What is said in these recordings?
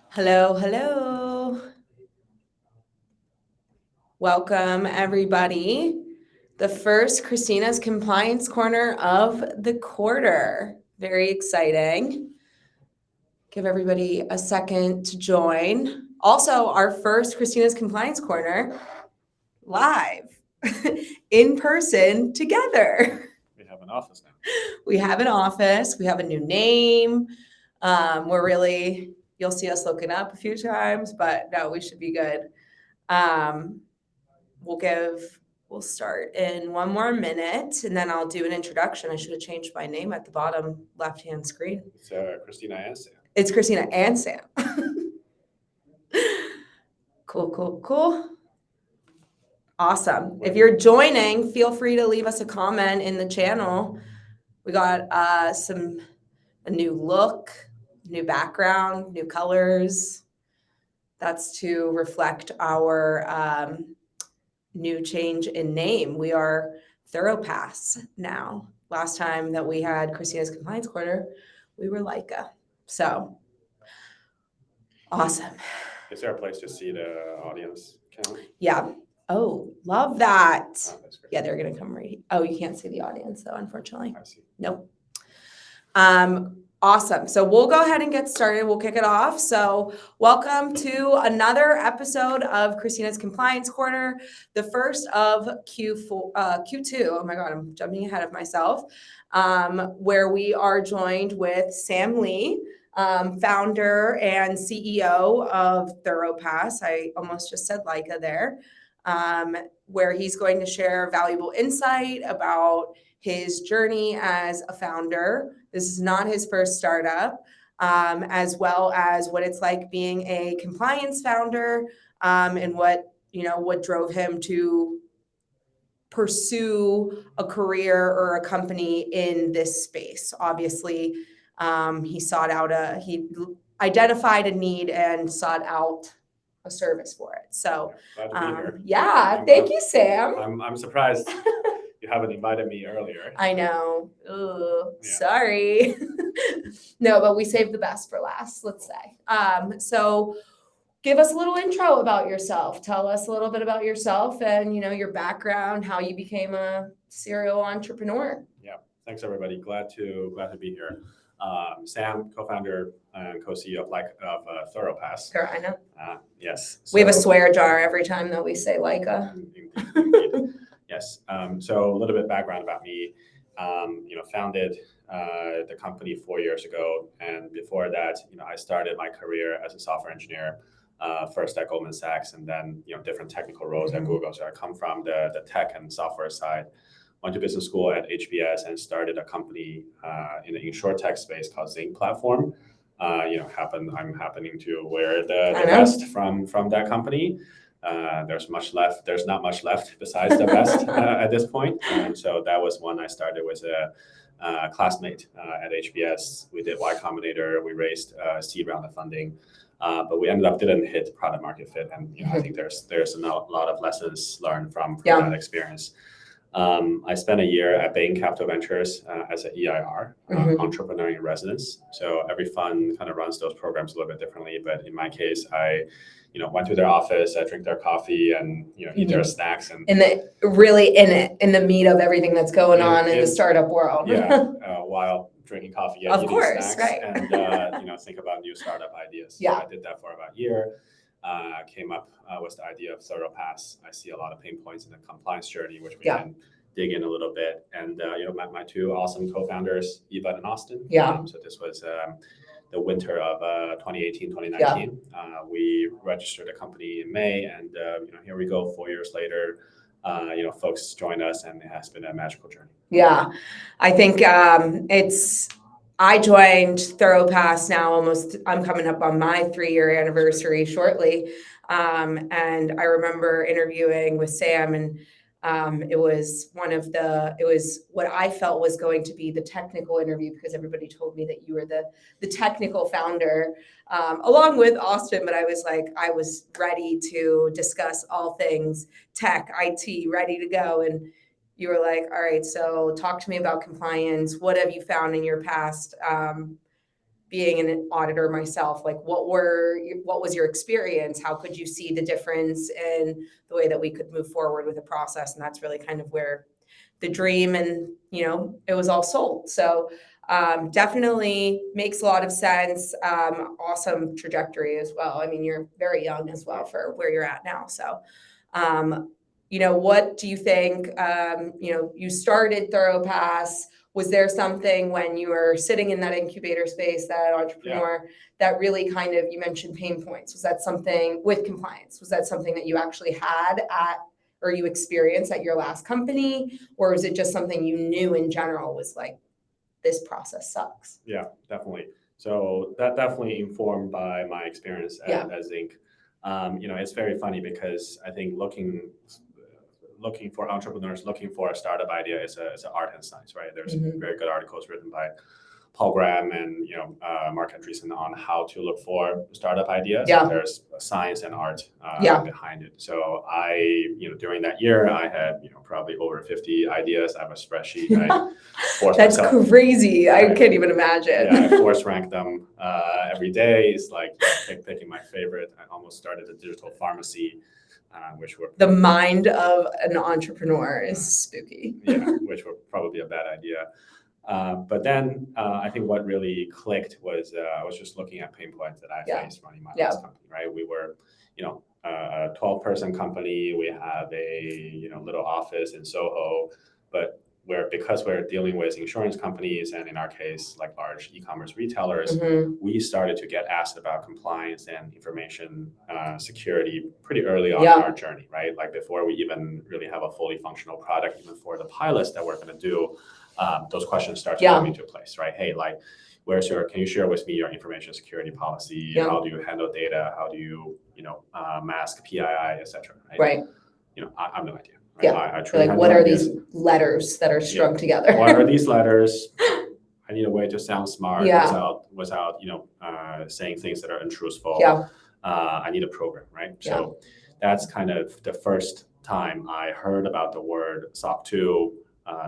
Hello, hello. Welcome, everybody. The first Christina's Compliance Corner of the quarter. Very exciting. Give everybody a second to join. Also, our first Christina's Compliance Corner live in person together. We have an office now. We have an office. We have a new name. You'll see us looking up a few times, but no, we should be good. We'll start in one more minute, and then I'll do an introduction. I should have changed my name at the bottom left-hand screen. It's Cristina and Sam. It's Cristina and Sam. Cool. Awesome. If you're joining, feel free to leave us a comment in the channel. We got a new look, new background, new colors. That's to reflect our new change in name. We are Thoropass now. Last time that we had Christina's Compliance Corner, we were Leica. So awesome. Is there a place to see the audience count? Yeah. Oh, love that. Oh, that's great. Yeah, they're gonna come right. Oh, you can't see the audience though, unfortunately. I see. Nope. Awesome. So we'll go ahead and get started. We'll kick it off. So welcome to another episode of Christina's Compliance Corner, the first of Q2. Oh my God, I'm jumping ahead of myself. Where we are joined with Sam Lee, founder and CEO of Thoropass. I almost just said Leica there. Where he's going to share valuable insight about his journey as a founder. This is not his first startup, as well as what it's like being a compliance founder, and what drove him to pursue a career or a company in this space. Obviously, he identified a need and sought out a service for it. So, glad to be here. yeah, thank you, Sam. I'm surprised you haven't invited me earlier. I know. Sorry. No, but we saved the best for last, let's say. So give us a little intro about yourself. Tell us a little bit about yourself and, your background, how you became a serial entrepreneur. Yeah. Thanks, everybody. Glad to be here. Sam, co-founder and co-CEO of Thoropass. Sure, I know. Yes. We have a swear jar every time that we say Leica. Indeed. Yes. So a little bit background about me. Founded the company 4 years ago, and before that, I started my career as a software engineer, first at Goldman Sachs, and then different technical roles at Google. So I come from the tech and software side. Went to business school at HBS and started a company in the insurtech space called Zinc Platform. I'm happening to wear the vest from that company. There's not much left besides the vest at this point. So that was one I started with a classmate at HBS. We did Y Combinator. We raised a seed round of funding, but we ended up didn't hit product market fit. And I think there's a lot of lessons learned from that experience. I spent a year at Bain Capital Ventures as an EIR, entrepreneur in residence. So every fund kind of runs those programs a little bit differently. But in my case, I went to their office, I drink their coffee, and eat their snacks, and in the meat of everything that's going on in the startup world. Yeah, while drinking coffee and of eating course, snacks, right. And think about new startup ideas. Yeah. So I did that for about a year. Came up with the idea of Thoropass. I see a lot of pain points in the compliance journey, which we can dig in a little bit. And met my two awesome co-founders, Eva and Austin. Yeah. So this was the winter of 2018, 2019. We registered the company in May, and here we go 4 years later. Folks joined us, and it has been a magical journey. Yeah, I think I joined Thoropass now I'm coming up on my 3-year anniversary shortly. And I remember interviewing with Sam, and it was what I felt was going to be the technical interview, because everybody told me that you were the technical founder, along with Austin. But I was ready to discuss all things tech, IT, ready to go. And you were like, all right, so talk to me about compliance. What have you found in your past being an auditor myself, like what was your experience? How could you see the difference in the way that we could move forward with the process? And that's really kind of where the dream and, it was all sold. So definitely makes a lot of sense. Awesome trajectory as well. I mean, you're very young as well for where you're at now. So, what do you think? You started Thoropass. Was there something when you were sitting in that incubator space, that entrepreneur, that really kind of, you mentioned pain points. Was that something with compliance? Was that something that you actually had or you experienced at your last company? Or is it just something you knew in general was like, this process sucks? Yeah, definitely. So that definitely informed by my experience at Zinc. It's very funny because I think looking for entrepreneurs, looking for a startup idea is an art and science, right? There's very good articles written by Paul Graham and Mark Andreessen on how to look for startup ideas. Yeah. There's science and art behind it. So during that year, I had probably over 50 ideas. I have a spreadsheet. I forced That's myself, crazy. I can't even imagine. I force rank them every day. It's like picking my favorite. I almost started a digital pharmacy. Which were the mind of an entrepreneur is spooky. Which were probably a bad idea. But then I think what really clicked was I was just looking at pain points that I faced running my last company. Right, we were a 12-person company. We have a little office in Soho, but because we're dealing with insurance companies and in our case like large e-commerce retailers, we started to get asked about compliance and information security pretty early on in our journey, right? Like before we even really have a fully functional product, even for the pilots that we're going to do, those questions start to come into place, right? Hey, like can you share with me your information security policy? How do you handle data? How do you mask PII, etc. Right. I have no idea. Right? Yeah. Like, what are these letters that are strung together? What are these letters? I need a way to sound smart without saying things that are untruthful. Yeah. I need a program, right? Yeah. So that's kind of the first time I heard about the word SOC 2.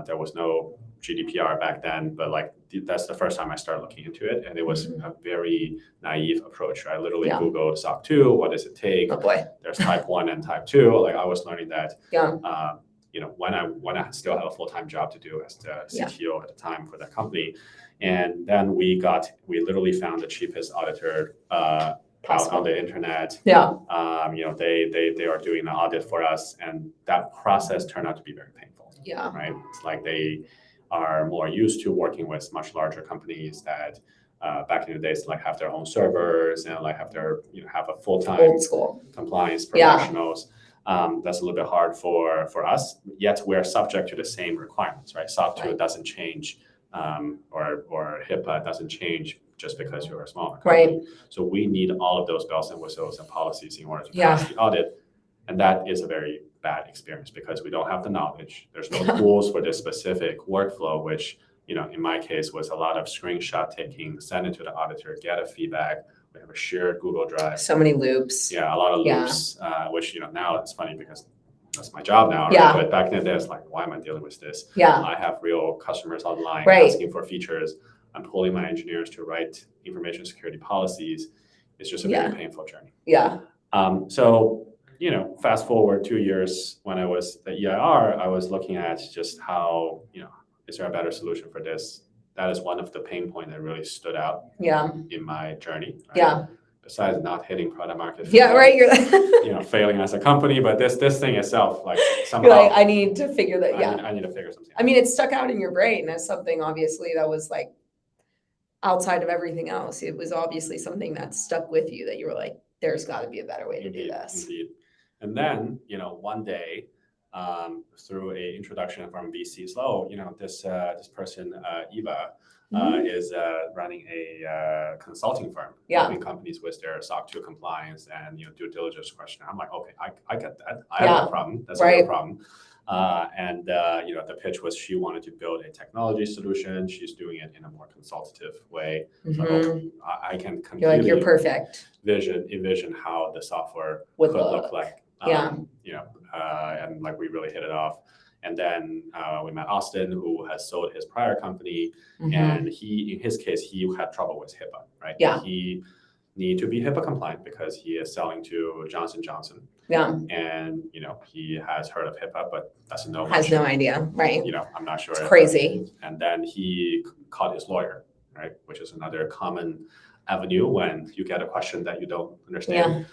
There was no GDPR back then, but that's the first time I started looking into it, and it was a very naive approach. I literally Googled SOC 2. What does it take? Oh boy. There's type 1 and type 2. Like I was learning that. When I still have a full-time job to do as the CTO at the time for that company, and then we literally found the cheapest auditor out on the internet. Yeah. They are doing an audit for us, and that process turned out to be very painful. Yeah. Right. It's like they are more used to working with much larger companies that back in the days have their own servers and have a full-time old school compliance professionals. That's a little bit hard for us, yet we're subject to the same requirements, right? SOC 2 doesn't change or HIPAA doesn't change just because you're a smaller company. Right. So we need all of those bells and whistles and policies in order to pass the audit. And that is a very bad experience because we don't have the knowledge. There's no tools for this specific workflow, which, in my case was a lot of screenshot taking, send it to the auditor, get a feedback. We have a shared Google Drive. So many loops. Yeah, a lot of loops, which, now it's funny because that's my job now. Right? But back in the day, it's like, why am I dealing with this? Yeah. I have real customers online asking for features. I'm pulling my engineers to write information security policies. It's just a very painful journey. Yeah. So, fast forward 2 years when I was at EIR, I was looking at just how, is there a better solution for this? That is one of the pain points that really stood out in my journey. Right? Yeah. Besides not hitting product market fit. Yeah, right. You're failing as a company, but this thing itself, somehow. You're like, I need to figure that. I need to figure something out. I mean, it stuck out in your brain as something obviously that was outside of everything else. It was obviously something that stuck with you that you were like, there's got to be a better way to do this. Indeed. And then, one day, through a introduction from VC Slow, this person, Eva, is running a consulting firm, helping companies with their SOC 2 compliance and due diligence question. I'm like, okay, I get that. I have no problem. That's a real problem. And the pitch was she wanted to build a technology solution. She's doing it in a more consultative way. So I can completely you're perfect. Envision how the software could look like. And we really hit it off. And then we met Austin, who has sold his prior company, Mhm. and in his case, he had trouble with HIPAA, right? Yeah. He needed to be HIPAA compliant because he is selling to Johnson & Johnson. Yeah. And, he has heard of HIPAA, but doesn't know Has no idea, right? I'm not sure. It's crazy. And then he called his lawyer, right? Which is another common avenue when you get a question that you don't understand. Yeah.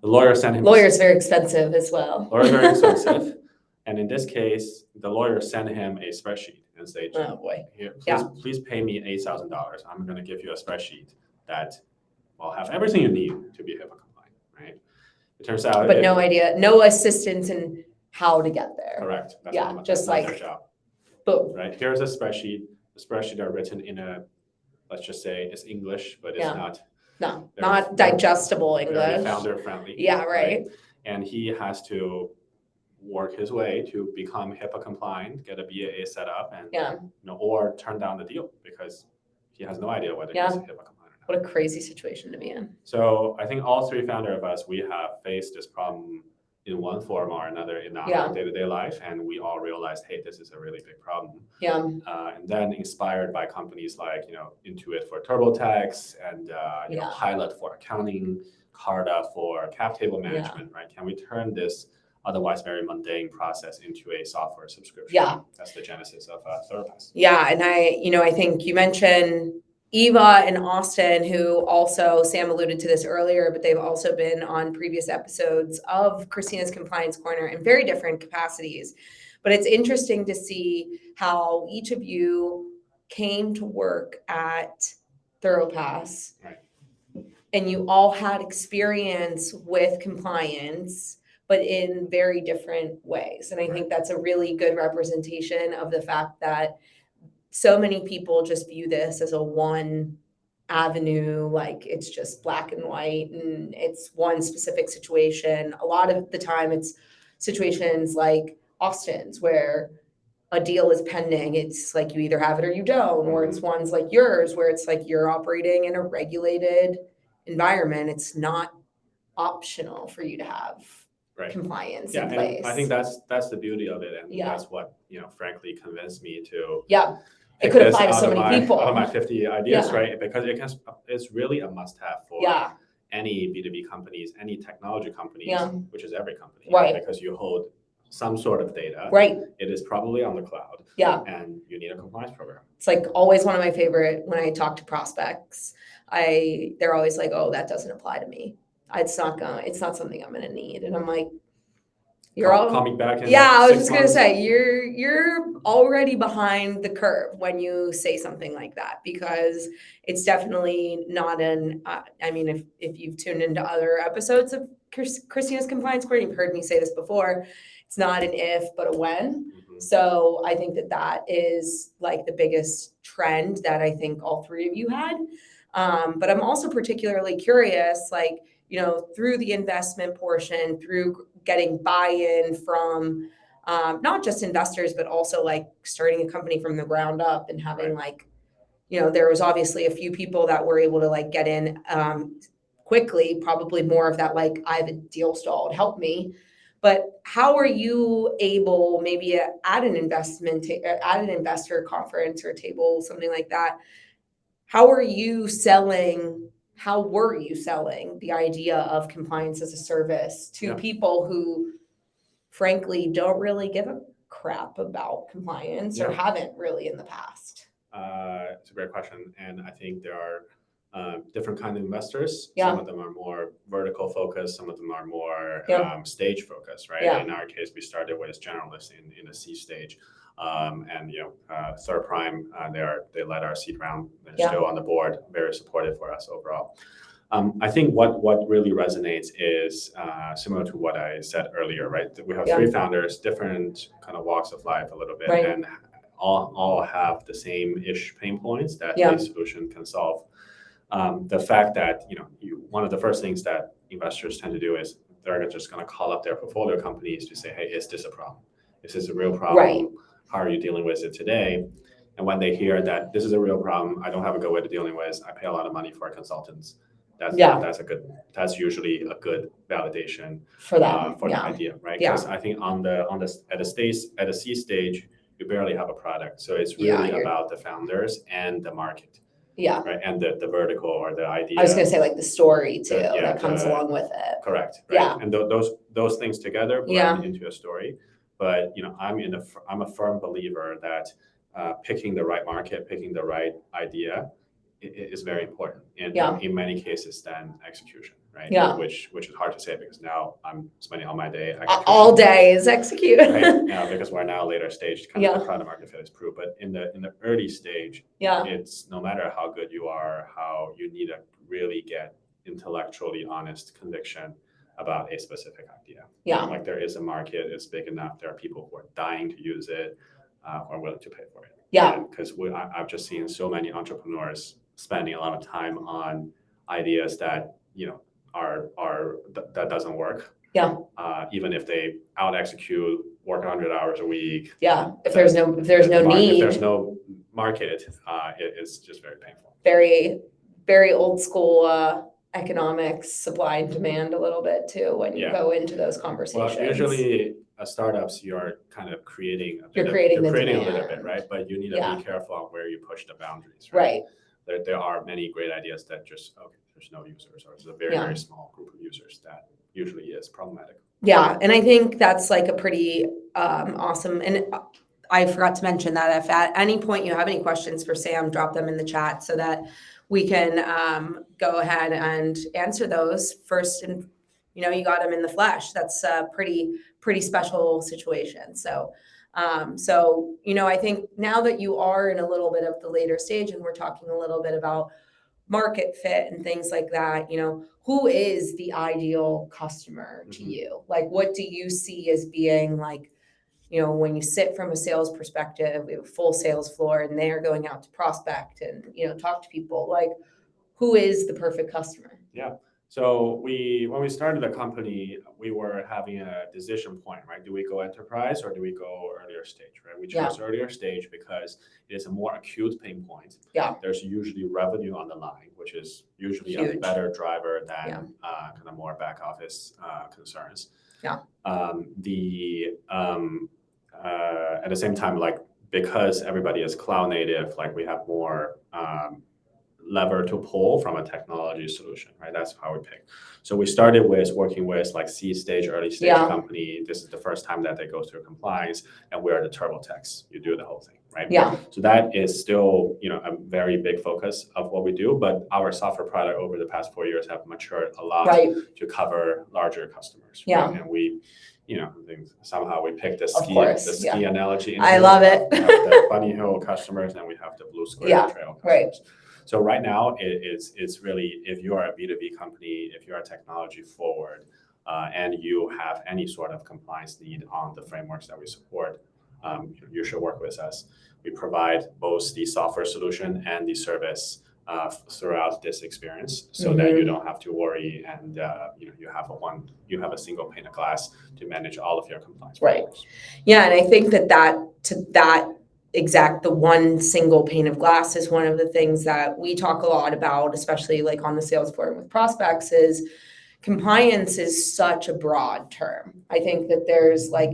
The lawyer sent him. Lawyer's very expensive as well. Lawyer's very expensive. And in this case, the lawyer sent him a spreadsheet and said, Oh boy. Here, Yeah. please pay me $8,000. I'm going to give you a spreadsheet that will have everything you need to be HIPAA compliant, right? It turns out. But no idea, no assistance in how to get there. Correct. That's Yeah, not, just that's not like- their job. Boom. Right. Here's a spreadsheet. The spreadsheet are written in let's just say it's English, but it's Yeah. not. No, They're- not digestible Very English. founder friendly. Yeah, right. And he has to work his way to become HIPAA compliant, get a BAA set up, and Yeah. or turn down the deal because he has no idea whether Yeah. he's HIPAA compliant or not. What a crazy situation to be in. So I think all three founder of us, we have faced this problem in one form or another in our Yeah. day-to-day life, and we all realized, hey, this is a really big problem. Yeah. And then inspired by companies like Intuit for TurboTax and Yeah. Pilot for accounting, Carta for cap table management, right? Can we turn this otherwise very mundane process into a software subscription? Yeah. That's the genesis of Thoropass. Yeah, and I think you mentioned Eva and Austin, who also, Sam alluded to this earlier, but they've also been on previous episodes of Christina's Compliance Corner in very different capacities. But it's interesting to see how each of you came to work at Thoropass. Right. And you all had experience with compliance, but in very different ways. And I think that's a really good representation of the fact that so many people just view this as a one avenue, like it's just black and white and it's one specific situation. A lot of the time it's situations like Austin's where a deal is pending. It's like you either have it or you don't, or it's ones like yours where it's like you're operating in a regulated environment. It's not optional for you to have compliance in place. And I think that's the beauty of it, and Yeah. that's what frankly convinced me to It could apply to so many people. Out of my 50 ideas, Yeah. right? Because it's really a must-have for Yeah, any B2B companies, any technology companies, Yeah. which is every company, Right. Because you hold some sort of data. right. It is probably on the cloud. Yeah. And you need a compliance program. It's like always one of my favorite when I talk to prospects. They're always like, "Oh, that doesn't apply to me. It's not something I'm gonna need." And I'm like, Call me back in yeah, I was 6 just gonna months. say you're already behind the curve when you say something like that, because it's definitely not I mean, if you've tuned into other episodes of Christina's Compliance Corner, you've heard me say this before. It's not an if, but a when. Mhm. So I think that is like the biggest trend that I think all three of you had. But I'm also particularly curious, like, through the investment portion, through getting buy-in from not just investors, but also like starting a company from the ground up and having there was obviously a few people that were able to like get in quickly, probably more of that, like, I have a deal stalled, help me. But how are you able, maybe at an investor conference or table, something like that, how were you selling the idea of compliance as a service to people who frankly don't really give a crap about compliance or haven't really in the past? It's a great question. And I think there are different kind of investors. Yeah. Some of them are more vertical focused. Some of them are more stage focused, right? Yeah. In our case, we started with generalists in the C stage. And Third Prime, they led our seed round. They're still on the board, very supportive for us overall. I think what really resonates is similar to what I said earlier, right? We have three founders, different kind of walks of life a little bit, and all have the same-ish pain points that a solution can solve. The fact that one of the first things that investors tend to do is they're just going to call up their portfolio companies to say, hey, is this a problem? Is this a real problem? Right. How are you dealing with it today? And when they hear that this is a real problem, I don't have a good way to dealing with, I pay a lot of money for consultants. That's usually a good validation for them. for the idea, right? Because I think at the C stage, you barely have a product, so it's really about the founders and the market. Yeah. Right. And the vertical or the idea. I was going to say like the story too that comes along with it. Correct. Right. Yeah. And those things together blend into a story. But I'm a firm believer that picking the right market, picking the right idea is very important. And in many cases, then execution. Right. Yeah. Which is hard to say because now I'm spending all my day all day is execute. Right. Now because we're now later stage, kind of the product market fit is proved. But in the early stage, it's no matter how good you are, how you need to really get intellectually honest conviction about a specific idea. Yeah. Like there is a market, it's big enough. There are people who are dying to use it, who are willing to pay for it. Yeah. Because I've just seen so many entrepreneurs spending a lot of time on ideas that that doesn't work. Yeah. Even if they out execute, work 100 hours a week. Yeah. If there's no need. If there's no market, it's just very painful. Very, very old school economics, supply and demand a little bit too when you go into those conversations. Well, usually startups, you're kind of creating a little bit, right? But you need to be careful on where you push the boundaries, right? There are many great ideas that just, there's no users, or it's a very, very small group of users that usually is problematic. Yeah, and I think that's like a pretty awesome, and I forgot to mention that if at any point you have any questions for Sam, drop them in the chat so that we can go ahead and answer those first. And, you got them in the flesh. That's a pretty special situation. So, I think now that you are in a little bit of the later stage and we're talking a little bit about market fit and things like that, who is the ideal customer to you? Like, what do you see as being like, when you sit from a sales perspective, we have a full sales floor and they're going out to prospect and, talk to people, like, who is the perfect customer? Yeah. So when we started the company, we were having a decision point, right? Do we go enterprise or do we go earlier stage, right? We chose earlier stage because it is a more acute pain point. Yeah. There's usually revenue on the line, which is usually a better driver than kind of more back office concerns. Yeah. At the same time, like, because everybody is cloud native, like we have more lever to pull from a technology solution, right? That's how we pick. So we started with working with like C stage, early stage company. This is the first time that they go through compliance, and we are the TurboTax. You do the whole thing, right? Yeah. So that is still, a very big focus of what we do. But our software product over the past 4 years have matured a lot to cover larger customers. Yeah. Right? And we, I think somehow we picked the ski analogy. I love it. We have the Bunny Hill customers, and we have the Blue Square Trail customers. Right. So right now, it's really, if you are a B2B company, if you are technology forward, and you have any sort of compliance need on the frameworks that we support, you should work with us. We provide both the software solution and the service throughout this experience, so that you don't have to worry, and you have a single pane of glass to manage all of your compliance. Right. Yeah, and I think that the one single pane of glass is one of the things that we talk a lot about, especially like on the sales floor with prospects, is compliance is such a broad term. I think that there's like,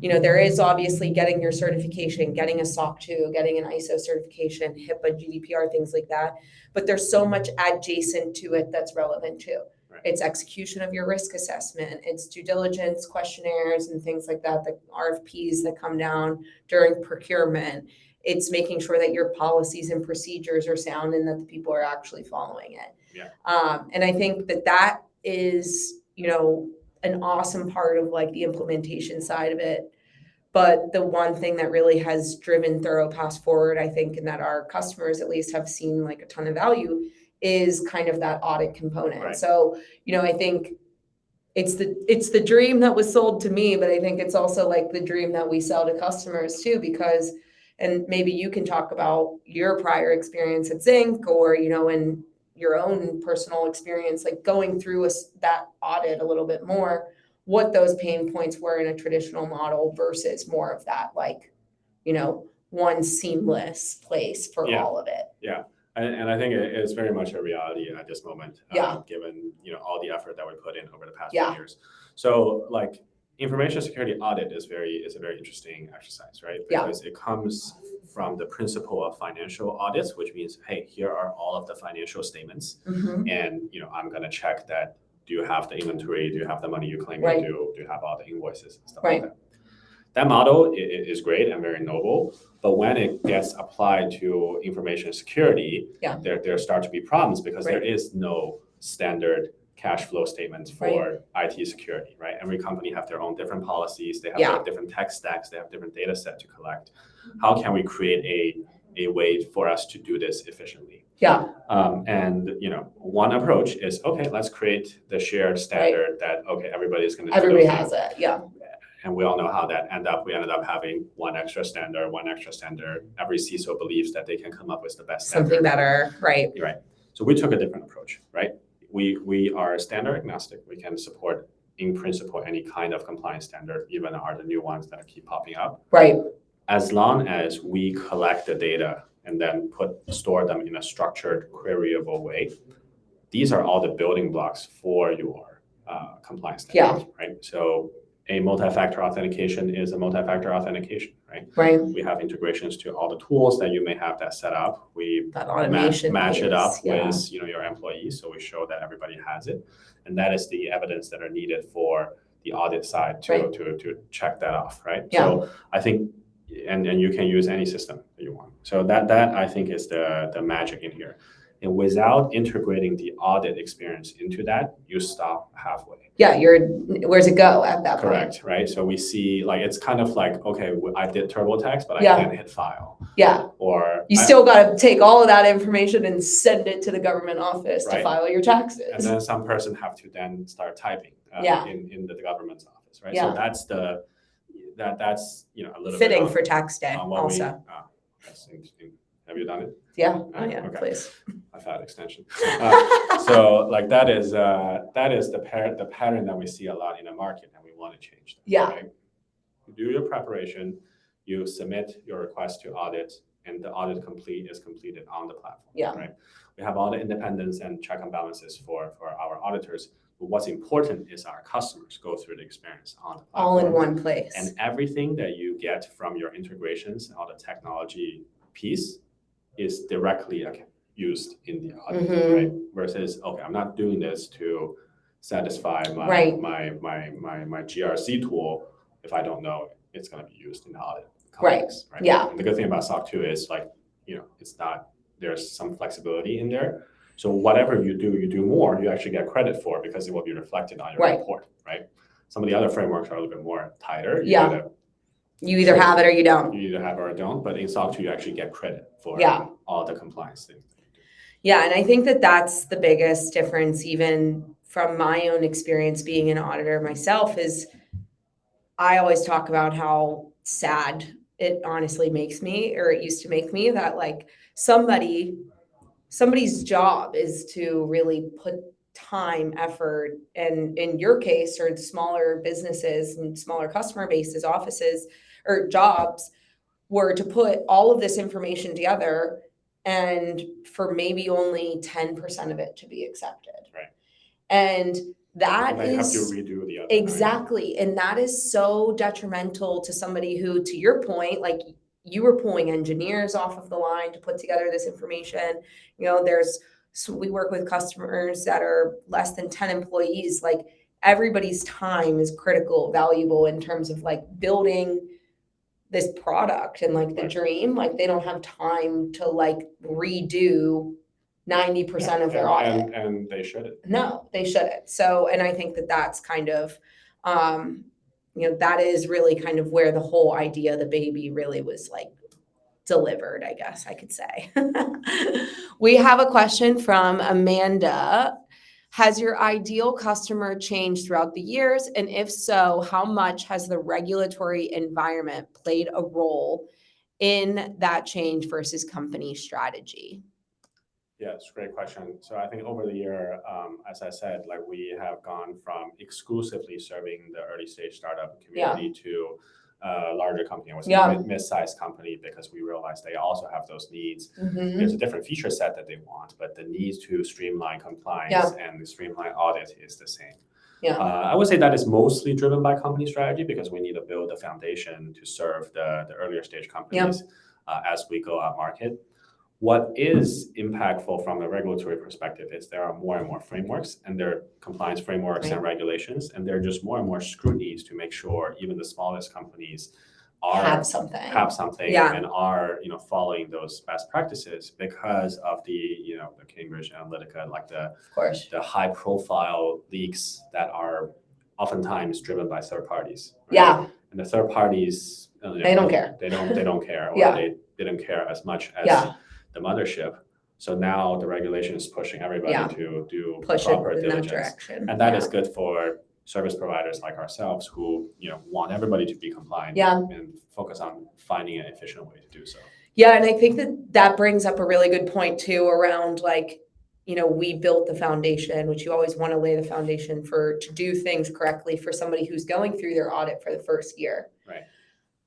there is obviously getting your certification, getting a SOC 2, getting an ISO certification, HIPAA, GDPR, things like that. But there's so much adjacent to it that's relevant too. Right. It's execution of your risk assessment. It's due diligence questionnaires and things like that, the RFPs that come down during procurement. It's making sure that your policies and procedures are sound and that the people are actually following it. Yeah. And I think that is, an awesome part of like the implementation side of it. But the one thing that really has driven Thoropass forward, I think, and that our customers at least have seen like a ton of value, is kind of that audit component. Right. So, I think it's the dream that was sold to me, but I think it's also like the dream that we sell to customers too, because, and maybe you can talk about your prior experience at Zinc or, in your own personal experience, like going through that audit a little bit more, what those pain points were in a traditional model versus more of that, like, one seamless place for all of it. Yeah. And I think it's very much a reality at this moment, Yeah. given all the effort that we put in over the past Yeah. few years. So like information security audit is a very interesting exercise, right? Yeah. Because it comes from the principle of financial audits, which means, hey, here are all of the financial statements, and I'm gonna check that. Do you have the inventory? Do you have the money you claim Right. you do? Do you have all the invoices and stuff Right. like that? That model is great and very noble, but when it gets applied to information security, Yeah. there start to be problems because Right. there is no standard cash flow statement for IT security, right? Every company have their own different policies, they have their different tech stacks, they have different data set to collect. How can we create a way for us to do this efficiently? Yeah. And one approach is, okay, let's create the shared standard that everybody's going to everybody has it. Yeah. And we all know how that we ended up having one extra standard. Every CISO believes that they can come up with the best standard. Something better, right? Right. So we took a different approach, right? We are standard agnostic. We can support, in principle, any kind of compliance standard, even the new ones that keep popping up. Right. As long as we collect the data and then store them in a structured, queryable way. These are all the building blocks for your compliance standards, right? So a multi-factor authentication is a multi-factor authentication, right? Right. We have integrations to all the tools that you may have that set up. We that automation match it up yeah. with your employees, so we show that everybody has it, and that is the evidence that are needed for the audit side to check that off, right? Yeah. So I think, and you can use any system that you want. So that I think is the magic in here. And without integrating the audit experience into that, you stop halfway. Yeah, where's it go at that point? Correct, right? So we see, it's kind of like, okay, I did TurboTax, but I can't hit file. Yeah. Or you still got to take all of that information and send it to the government office to file your taxes. And then some person have to then start typing in the government's office, right? Yeah. So that's that's a little fitting bit for tax day also. That's interesting. Have you done it? Yeah. Oh yeah. Okay. Please. I've had extension. So that is the pattern that we see a lot in the market, and we want to change that. Yeah. Right? You do your preparation, you submit your request to audit, and the audit is completed on the platform. Yeah. Right. We have all the independence and check and balances for our auditors. But what's important is our customers go through the experience on the platform. All in one place. And everything that you get from your integrations and all the technology piece is directly used in the audit, right? Versus, I'm not doing this to satisfy my GRC tool if I don't know it's going to be used in the audit context, right? Yeah. And the good thing about SOC 2 is it's not, there's some flexibility in there. So whatever you do more, you actually get credit for because it will be reflected on your report, right? Some of the other frameworks are a little bit more tighter. You either have it or you don't. You either have it or don't, but in SOC 2, you actually get credit for all the compliance things. Yeah, and I think that's the biggest difference, even from my own experience being an auditor myself, is I always talk about how sad it honestly makes me, or it used to make me, that somebody's job is to really put time, effort, and in your case, or smaller businesses and smaller customer bases, offices or jobs, were to put all of this information together and for maybe only 10% of it to be accepted. Right. And that they is have to redo the other exactly. 9. And that is so detrimental to somebody who, to your point, you were pulling engineers off of the line to put together this information. We work with customers that are less than 10 employees. Everybody's time is critical, valuable in terms of building this product and the dream. They don't have time to redo 90% of their audit. And they shouldn't. No, they shouldn't. So, and I think that's kind of, that is really kind of where the whole idea of the baby really was delivered, I guess I could say. We have a question from Amanda. Has your ideal customer changed throughout the years? And if so, how much has the regulatory environment played a role in that change versus company strategy? Yes, great question. So I think over the year, as I said, we have gone from exclusively serving the early stage startup community to larger company. I was Yeah. a mid-sized company because we realized they also have those needs. Mhm. There's a different feature set that they want, but the need to streamline compliance and streamline audit is the same. Yeah. I would say that is mostly driven by company strategy because we need to build a foundation to serve the earlier stage companies as we go out market. What is impactful from a regulatory perspective is there are more and more frameworks, and there are compliance frameworks and regulations, and there are just more and more scrutinies to make sure even the smallest companies have something and are following those best practices because of the the Cambridge Analytica, like the high profile leaks that are oftentimes driven by third parties. Right? And the third parties they don't care. They don't care, or they didn't care as much as the mothership. So now the regulation is pushing everybody to do proper diligence, and that is good for service providers like ourselves who want everybody to be compliant and focus on finding an efficient way to do so. Yeah, and I think that brings up a really good point too around we built the foundation, which you always want to lay the foundation to do things correctly for somebody who's going through their audit for the first year. Right.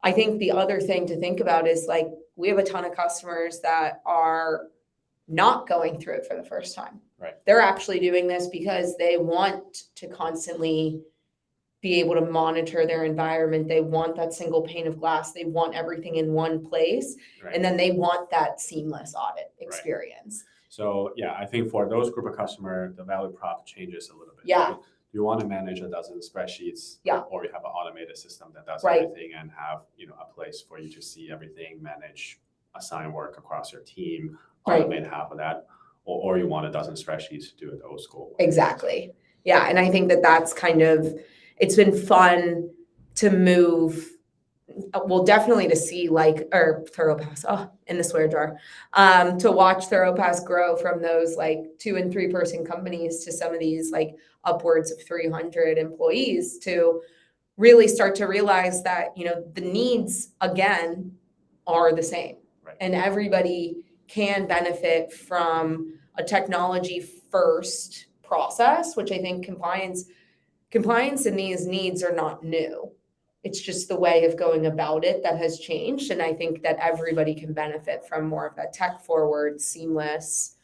I think the other thing to think about is we have a ton of customers that are not going through it for the first time. Right. They're actually doing this because they want to constantly be able to monitor their environment. They want that single pane of glass. They want everything in one place. Right. And then they want that seamless audit experience. Right. So I think for those group of customers, the value prop changes a little bit. Yeah. Right? You want to manage a dozen spreadsheets, or you have an automated system that does everything and have a place for you to see everything, manage, assign work across your team, automate half of that, or you want a dozen spreadsheets to do it old school. Exactly. Yeah, and I think that's it's been fun to move. Well, definitely to see Thoropass, in the swear jar, to watch Thoropass grow from those 2 and 3 person companies to some of these upwards of 300 employees, to really start to realize that, the needs again are the same. Right. And everybody can benefit from a technology first process, which I think compliance and these needs are not new. It's just the way of going about it that has changed. And I think that everybody can benefit from more of that tech forward, seamless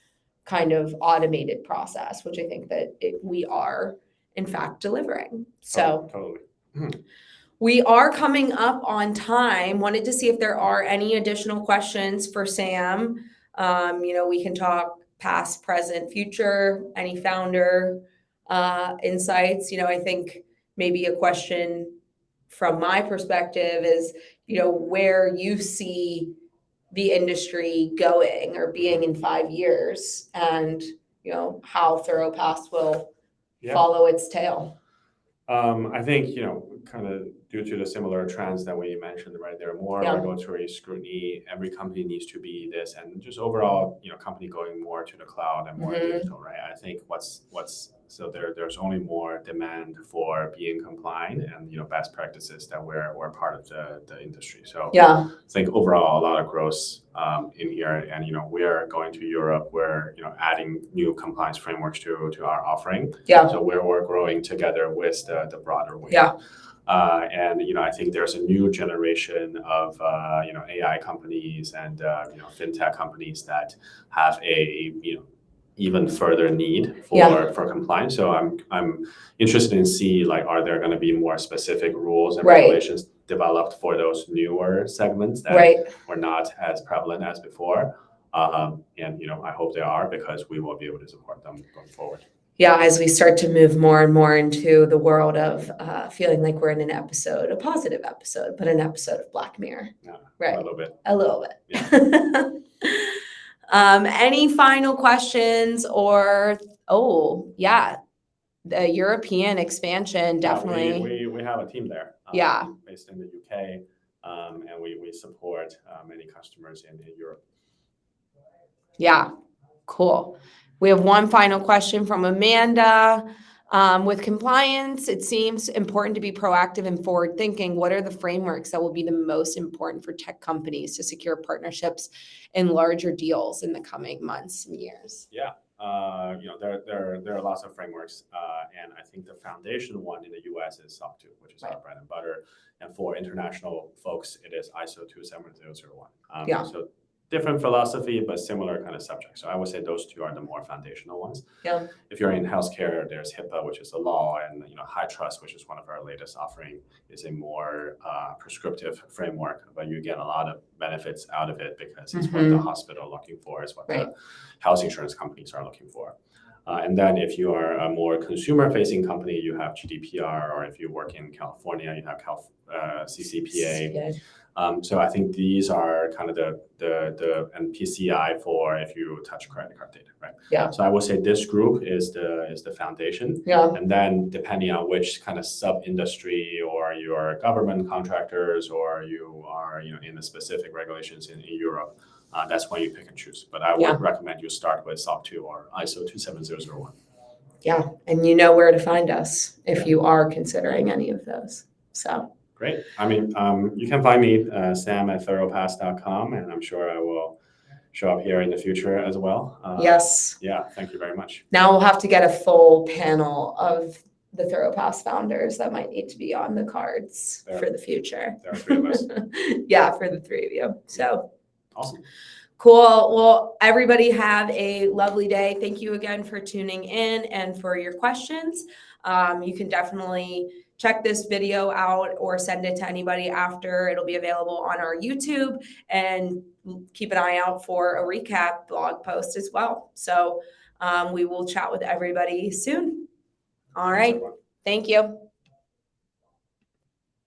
kind of automated process, which I think that we are in fact delivering. So Totally. We are coming up on time. Wanted to see if there are any additional questions for Sam. We can talk past, present, future, any founder insights. I think maybe a question from my perspective is, where you see the industry going or being in 5 years, and, how Thoropass will follow its tail. I think, kind of due to the similar trends that we mentioned, right? There are more regulatory scrutiny. Every company needs to be this, and just overall, company going more to the cloud and more digital, right? I think so there's only more demand for being compliant and, best practices that we're part of the industry. So I think overall a lot of growth in here, and, we are going to Europe. We're, adding new compliance frameworks to our offering. Yeah. So we're growing together with the broader wave. Yeah. And I think there's a new generation of AI companies and fintech companies that have a even further need for compliance. So I'm interested in see are there going to be more specific rules and regulations developed for those newer segments that were not as prevalent as before. And I hope they are, because we will be able to support them going forward. Yeah, as we start to move more and more into the world of feeling like we're in an episode, a positive episode, but an episode of Black Mirror. Yeah, right. A little bit. Yeah. Any final questions or, the European expansion, definitely. We have a team there. Based in the UK, and we support many customers in Europe. Yeah, cool. We have one final question from Amanda. With compliance, it seems important to be proactive and forward thinking. What are the frameworks that will be the most important for tech companies to secure partnerships and larger deals in the coming months and years? Yeah, there are lots of frameworks, and I think the foundation one in the US is SOC 2, which is our bread and butter. And for international folks, it is ISO 27001. Yeah. So different philosophy, but similar kind of subject. So I would say those two are the more foundational ones. Yeah. If you're in healthcare, there's HIPAA, which is a law, and High Trust, which is one of our latest offering, is a more prescriptive framework, but you get a lot of benefits out of it because it's what the hospital are looking for, it's what the health insurance companies are looking for. And then if you are a more consumer-facing company, you have GDPR, or if you work in California, you have CCPA. So I think these are kind of and PCI for if you touch credit card data, right? Yeah. So I would say this group is the foundation. Yeah. And then depending on which kind of sub-industry, or your government contractors, or you are in the specific regulations in Europe, that's when you pick and choose. But I would recommend you start with SOC 2 or ISO 27001. Yeah, and you know where to find us if you are considering any of those. So. Great. I mean, you can find me, sam@thoropass.com, and I'm sure I will show up here in the future as well. Yes. Yeah, thank you very much. Now we'll have to get a full panel of the Thoropass founders that might need to be on the cards for the future. There are 3 of us. Yeah, for the 3 of you. So. Awesome. Cool. Well, everybody have a lovely day. Thank you again for tuning in and for your questions. You can definitely check this video out or send it to anybody after. It'll be available on our YouTube, and keep an eye out for a recap blog post as well. So we will chat with everybody soon. All right. Thank you.